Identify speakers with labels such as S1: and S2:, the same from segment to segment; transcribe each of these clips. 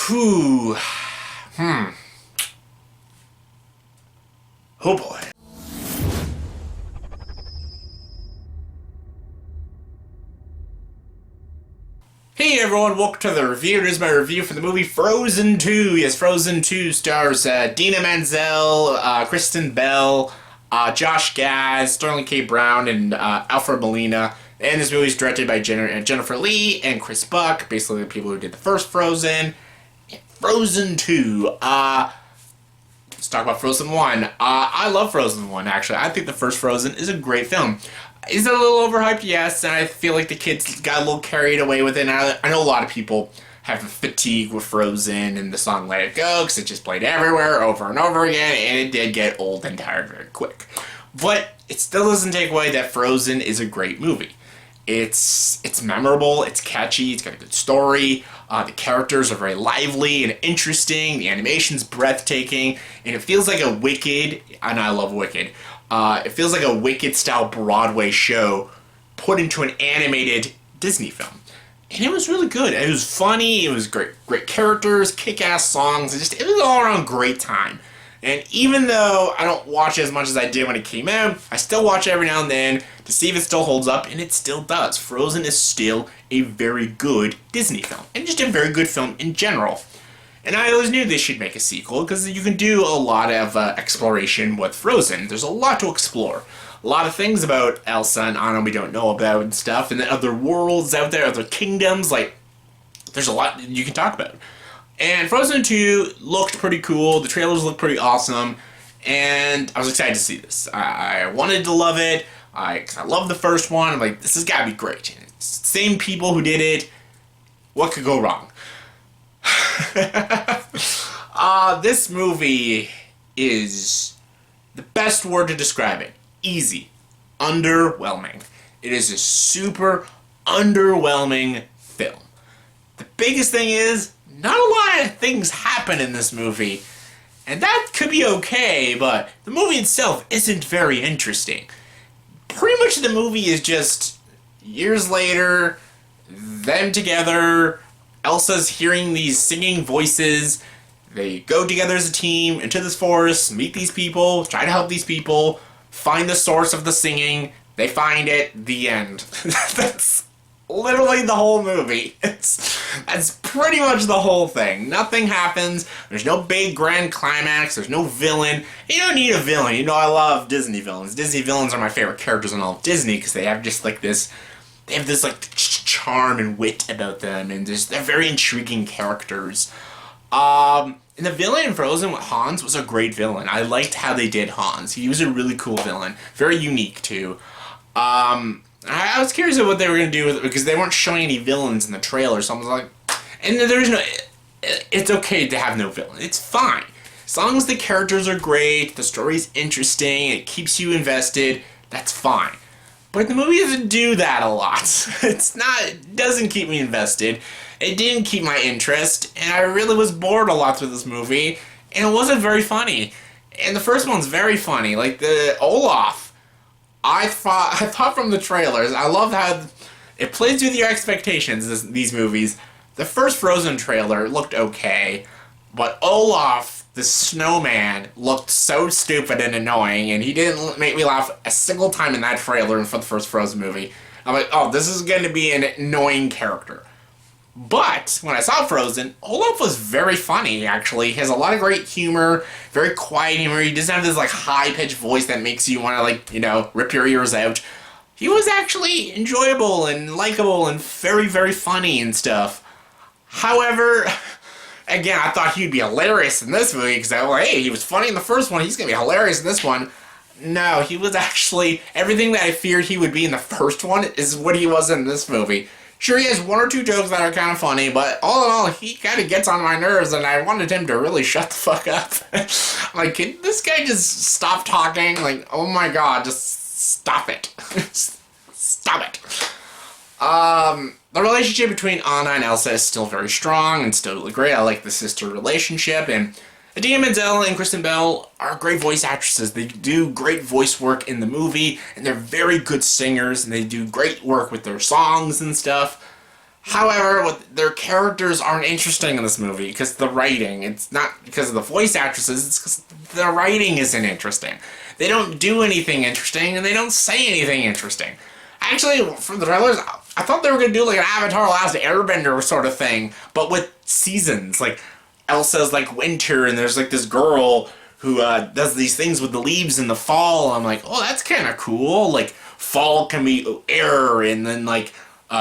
S1: Whew. Oh boy. Hey everyone, welcome to the review. Here's my review for the movie Frozen 2. Yes, Frozen 2 stars Idina Menzel, Kristen Bell, Josh Gad, Sterling K. Brown, and Alfred Molina. And this movie is directed by Jennifer Lee and Chris Buck, basically the people who did the first Frozen. Frozen 2. Let's talk about Frozen 1. I love Frozen 1, actually. I think the first Frozen is a great film. Is it a little overhyped? Yes, and I feel like the kids got a little carried away with it. And I know a lot of people have a fatigue with Frozen and the song Let It Go, because it just played everywhere over and over again, and it did get old and tired very quick. But it still doesn't take away that Frozen is a great movie. It's memorable, it's catchy, it's got a good story, the characters are very lively and interesting, the animation's breathtaking, and it feels like a Wicked, and I love Wicked, it feels like a Wicked-style Broadway show put into an animated Disney film. And it was really good. It was funny, it was great characters, kick-ass songs, it was an all-around great time. And even though I don't watch it as much as I did when it came out, I still watch it every now and then to see if it still holds up, and it still does. Frozen is still a very good Disney film, and just a very good film in general. And I always knew they should make a sequel, because you can do a lot of exploration with Frozen. There's a lot to explore. A lot of things about Elsa and Anna we don't know about and stuff, and then other worlds out there, other kingdoms, like, there's a lot you can talk about. And Frozen 2 looked pretty cool, the trailers looked pretty awesome, and I was excited to see this. I wanted to love it, cause I love the first one. I'm like, this has got to be great. It's the same people who did it. What could go wrong? This movie is the best word to describe it. Easy. Underwhelming. It is a super underwhelming film. The biggest thing is, not a lot of things happen in this movie, and that could be okay, but the movie itself isn't very interesting. Pretty much the movie is just years later, them together, Elsa's hearing these singing voices, they go together as a team into this forest, meet these people, try to help these people, find the source of the singing, they find it, the end. That's literally the whole movie. That's pretty much the whole thing. Nothing happens. There's no big grand climax. There's no villain. You don't need a villain. You know, I love Disney villains. Disney villains are my favorite characters in all of Disney because they have just like this. They have this like charm and wit about them, and they're very intriguing characters. And the villain in Frozen with Hans was a great villain. I liked how they did Hans. He was a really cool villain. Very unique too. I was curious of what they were going to do with it because they weren't showing any villains in the trailer, so I was like, and there's no, it's okay to have no villain. It's fine. As long as the characters are great, the story's interesting, it keeps you invested, that's fine. But the movie doesn't do that a lot. It doesn't keep me invested. It didn't keep my interest, and I really was bored a lot through this movie, and it wasn't very funny. And the first one's very funny, like the Olaf. I thought from the trailers, I love how it plays with your expectations, these movies. The first Frozen trailer looked okay, but Olaf, the snowman, looked so stupid and annoying, and he didn't make me laugh a single time in that trailer for the first Frozen movie. I'm like, oh, this is going to be an annoying character. But when I saw Frozen, Olaf was very funny, actually. He has a lot of great humor, very quiet humor. He doesn't have this, like, high-pitched voice that makes you want to, like, you know, rip your ears out. He was actually enjoyable and likable and very, very funny and stuff. However, again, I thought he'd be hilarious in this movie, because I was like, hey, he was funny in the first one, he's going to be hilarious in this one. No, he was actually, everything that I feared he would be in the first one is what he was in this movie. Sure, he has one or two jokes that are kind of funny, but all in all, he kind of gets on my nerves, and I wanted him to really shut the fuck up. I'm like, can this guy just stop talking? Like, oh my god, just stop it. Stop it. The relationship between Anna and Elsa is still very strong and still really great. I like the sister relationship, and Idina Menzel and Kristen Bell are great voice actresses. They do great voice work in the movie, and they're very good singers, and they do great work with their songs and stuff. However, their characters aren't interesting in this movie because the writing. It's not because of the voice actresses, it's because the writing isn't interesting. They don't do anything interesting, and they don't say anything interesting. Actually, from the trailers, I thought they were going to do like an Avatar Last Airbender sort of thing, but with seasons. Like, Elsa's like winter, and there's like this girl who does these things with the leaves in the fall. I'm like, oh, that's kind of cool. Like, fall can be air, and then like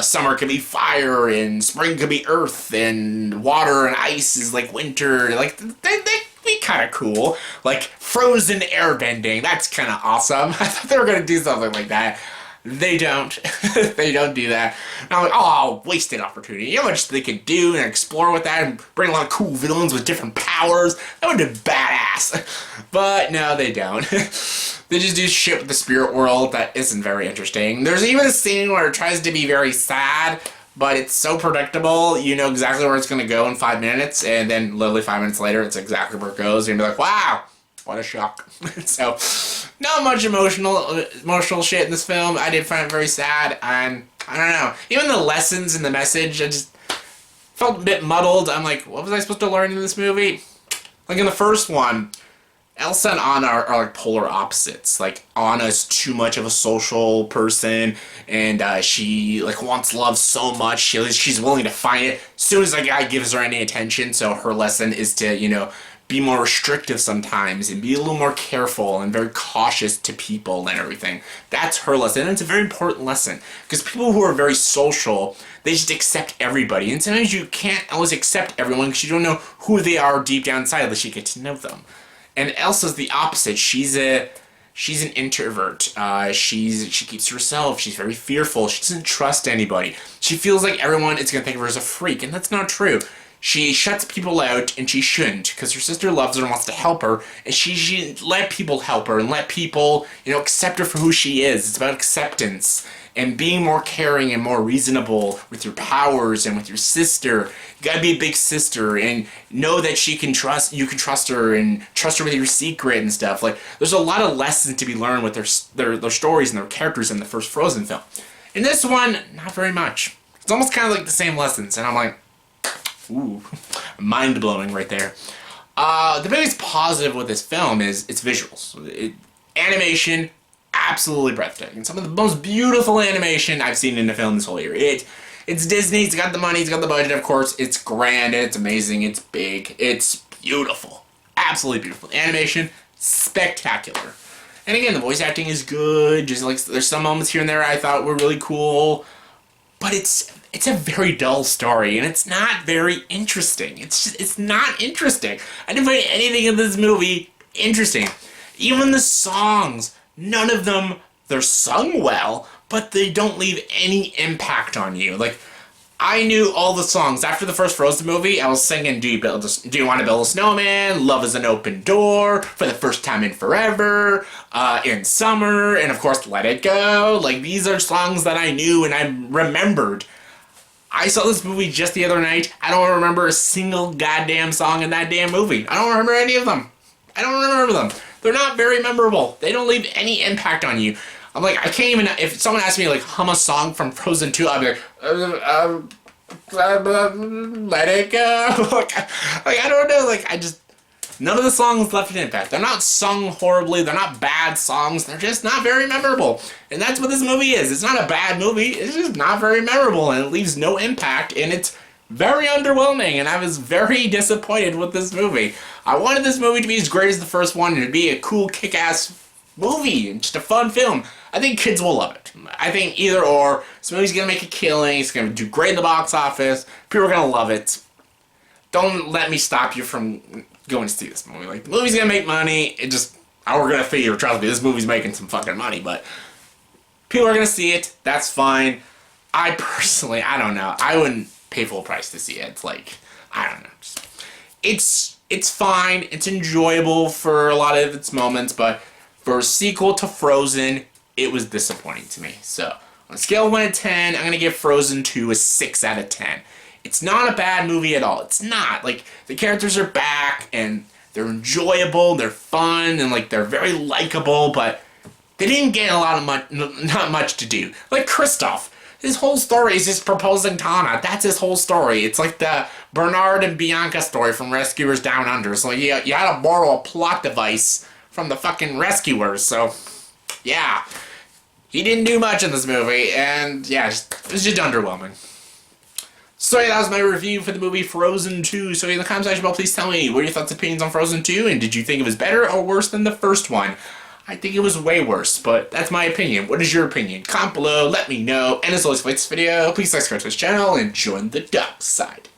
S1: summer can be fire, and spring can be earth, and water and ice is like winter. Like, they be kind of cool. Like, frozen airbending. That's kind of awesome. I thought they were going to do something like that. They don't. They don't do that. And I'm like, oh, wasted opportunity. You know how much they could do and explore with that and bring a lot of cool villains with different powers? That would have been badass. But no, they don't. They just do shit with the spirit world that isn't very interesting. There's even a scene where it tries to be very sad, but it's so predictable. You know exactly where it's going to go in 5 minutes, and then literally 5 minutes later, it's exactly where it goes. And you're like, wow, what a shock. So, not much emotional shit in this film. I did find it very sad, and I don't know. Even the lessons and the message, I just felt a bit muddled. I'm like, what was I supposed to learn in this movie? Like in the first one, Elsa and Anna are like polar opposites. Like, Anna's too much of a social person, and she like wants love so much. She's willing to find it as soon as a guy gives her any attention. So her lesson is to, you know, be more restrictive sometimes and be a little more careful and very cautious to people and everything. That's her lesson, and it's a very important lesson because people who are very social, they just accept everybody, and sometimes you can't always accept everyone because you don't know who they are deep down inside unless you get to know them. And Elsa's the opposite. She's an introvert. She keeps to herself. She's very fearful. She doesn't trust anybody. She feels like everyone is going to think of her as a freak, and that's not true. She shuts people out, and she shouldn't, because her sister loves her and wants to help her, and she let people help her and let people, you know, accept her for who she is. It's about acceptance and being more caring and more reasonable with your powers and with your sister. You gotta be a big sister and know that you can trust her and trust her with your secret and stuff. Like, there's a lot of lessons to be learned with their stories and their characters in the first Frozen film. In this one, not very much. It's almost kind of like the same lessons, and I'm like, ooh, mind-blowing right there. The biggest positive with this film is its visuals. Animation, absolutely breathtaking. Some of the most beautiful animation I've seen in a film this whole year. It's Disney, it's got the money, it's got the budget, of course. It's grand, it's amazing, it's big, it's beautiful. Absolutely beautiful. Animation, spectacular. And again, the voice acting is good. Just like, there's some moments here and there I thought were really cool. But it's a very dull story, and it's not very interesting. It's not interesting. I didn't find anything in this movie interesting. Even the songs, none of them, they're sung well, but they don't leave any impact on you. Like, I knew all the songs. After the first Frozen movie, I was singing, do you want to build a snowman? Love is an open door. For the first time in forever. In summer. And of course, Let It Go. Like, these are songs that I knew and I remembered. I saw this movie just the other night. I don't remember a single goddamn song in that damn movie. I don't remember any of them. I don't remember them. They're not very memorable. They don't leave any impact on you. I'm like, I can't even, if someone asked me to like hum a song from Frozen 2, I'd be like, let it go. like, I don't know, like, none of the songs left an impact. They're not sung horribly, they're not bad songs, they're just not very memorable. And that's what this movie is. It's not a bad movie, it's just not very memorable, and it leaves no impact, and it's very underwhelming, and I was very disappointed with this movie. I wanted this movie to be as great as the first one, and to be a cool, kick-ass movie, and just a fun film. I think kids will love it. I think either or. This movie's gonna make a killing, it's gonna do great in the box office, people are gonna love it. Don't let me stop you from going to see this movie. Like, the movie's gonna make money, we're gonna figure, trust me, this movie's making some fucking money, but people are gonna see it, that's fine. I personally, I don't know, I wouldn't pay full price to see it. It's like, I don't know. It's fine. It's enjoyable for a lot of its moments, but for a sequel to Frozen, it was disappointing to me. So, on a scale of 1 to 10, I'm going to give Frozen 2 a 6 out of 10. It's not a bad movie at all. It's not. Like, the characters are back, and they're enjoyable, they're fun, and, like, they're very likable, but they didn't get not much to do. Like, Kristoff. His whole story is just proposing Tana. That's his whole story. It's like the Bernard and Bianca story from Rescuers Down Under. So you had to borrow a plot device from the fucking Rescuers. So, yeah. He didn't do much in this movie, and yeah, it was just underwhelming. So yeah, that was my review for the movie Frozen 2. So in the comment section below, please tell me what are your thoughts and opinions on Frozen 2, and did you think it was better or worse than the first one? I think it was way worse, but that's my opinion. What is your opinion? Comment below, let me know, and as always, if you like this video, please subscribe to this channel and join the dark side.